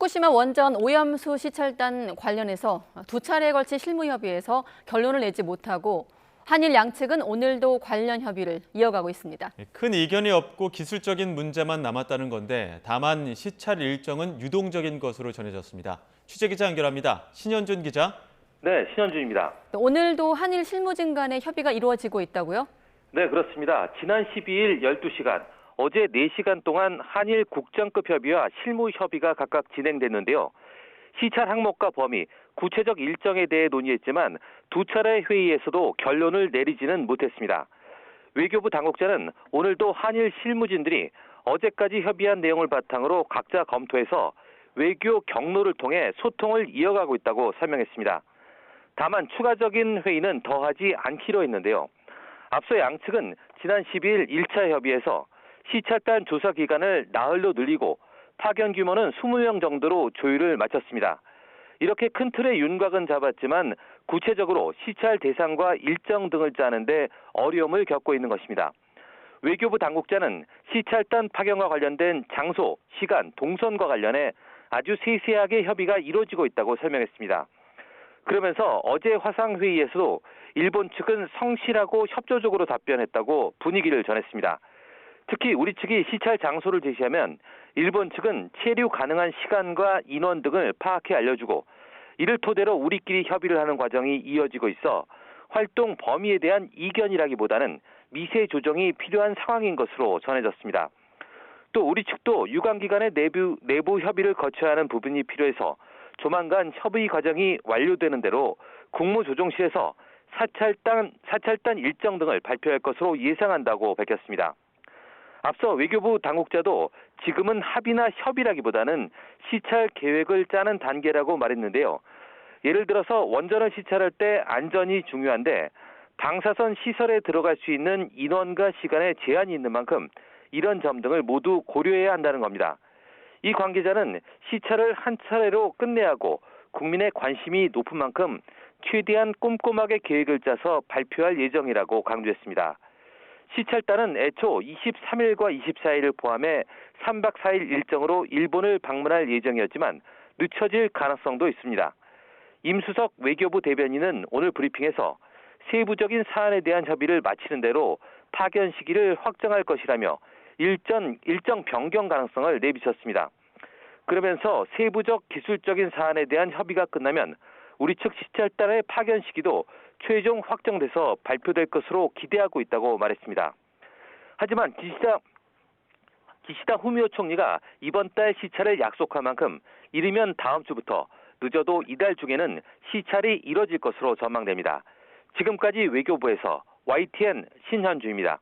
후쿠시마 원전 오염수 시찰단 관련해서 두 차례에 걸친 실무 협의에서 결론을 내지 못하고 한일 양측은 오늘도 관련 협의를 이어가고 있습니다. 큰 이견이 없고 기술적인 문제만 남았다는 건데 다만 시찰 일정은 유동적인 것으로 전해졌습니다. 취재기자 연결합니다. 신현준 기자. 네, 신현준입니다. 오늘도 한일 실무진 간의 협의가 이루어지고 있다고요? 네, 그렇습니다. 지난 12일 12시간, 어제 4시간 동안 한일 국장급 협의와 실무 협의가 각각 진행됐는데요. 시찰 항목과 범위, 구체적 일정에 대해 논의했지만 두 차례 회의에서도 결론을 내리지는 못했습니다. 외교부 당국자는 오늘도 한일 실무진들이 어제까지 협의한 내용을 바탕으로 각자 검토해서 외교 경로를 통해 소통을 이어가고 있다고 설명했습니다. 다만 추가적인 회의는 더하지 않기로 했는데요. 앞서 양측은 지난 12일 1차 협의에서 시찰단 조사 기간을 나흘로 늘리고 파견 규모는 20명 정도로 조율을 마쳤습니다. 이렇게 큰 틀의 윤곽은 잡았지만 구체적으로 시찰 대상과 일정 등을 짜는데 어려움을 겪고 있는 것입니다. 외교부 당국자는 시찰단 파견과 관련된 장소, 시간, 동선과 관련해 아주 세세하게 협의가 이루어지고 있다고 설명했습니다. 그러면서 어제 화상회의에서도 일본 측은 성실하고 협조적으로 답변했다고 분위기를 전했습니다. 특히 우리 측이 시찰 장소를 제시하면 일본 측은 체류 가능한 시간과 인원 등을 파악해 알려주고 이를 토대로 우리끼리 협의를 하는 과정이 이어지고 있어 활동 범위에 대한 이견이라기보다는 미세 조정이 필요한 상황인 것으로 전해졌습니다. 또 우리 측도 유관기관의 내부 협의를 거쳐야 하는 부분이 필요해서 조만간 협의 과정이 완료되는 대로 국무조정실에서 사찰단 일정 등을 발표할 것으로 예상한다고 밝혔습니다. 앞서 외교부 당국자도 지금은 합의나 협의라기보다는 시찰 계획을 짜는 단계라고 말했는데요. 예를 들어서 원전을 시찰할 때 안전이 중요한데 방사선 시설에 들어갈 수 있는 인원과 시간에 제한이 있는 만큼 이런 점 등을 모두 고려해야 한다는 겁니다. 이 관계자는 시찰을 한 차례로 끝내야 하고 국민의 관심이 높은 만큼 최대한 꼼꼼하게 계획을 짜서 발표할 예정이라고 강조했습니다. 시찰단은 애초 23일과 24일을 포함해 3박 4일 일정으로 일본을 방문할 예정이었지만 늦춰질 가능성도 있습니다. 임수석 외교부 대변인은 오늘 브리핑에서 세부적인 사안에 대한 협의를 마치는 대로 파견 시기를 확정할 것이라며 일정 변경 가능성을 내비쳤습니다. 그러면서 세부적 기술적인 사안에 대한 협의가 끝나면 우리 측 시찰단의 파견 시기도 최종 확정돼서 발표될 것으로 기대하고 있다고 말했습니다. 하지만 기시다 후미오 총리가 이번 달 시찰을 약속한 만큼 이르면 다음 주부터 늦어도 이달 중에는 시찰이 이뤄질 것으로 전망됩니다. 지금까지 외교부에서 YTN 신현주입니다.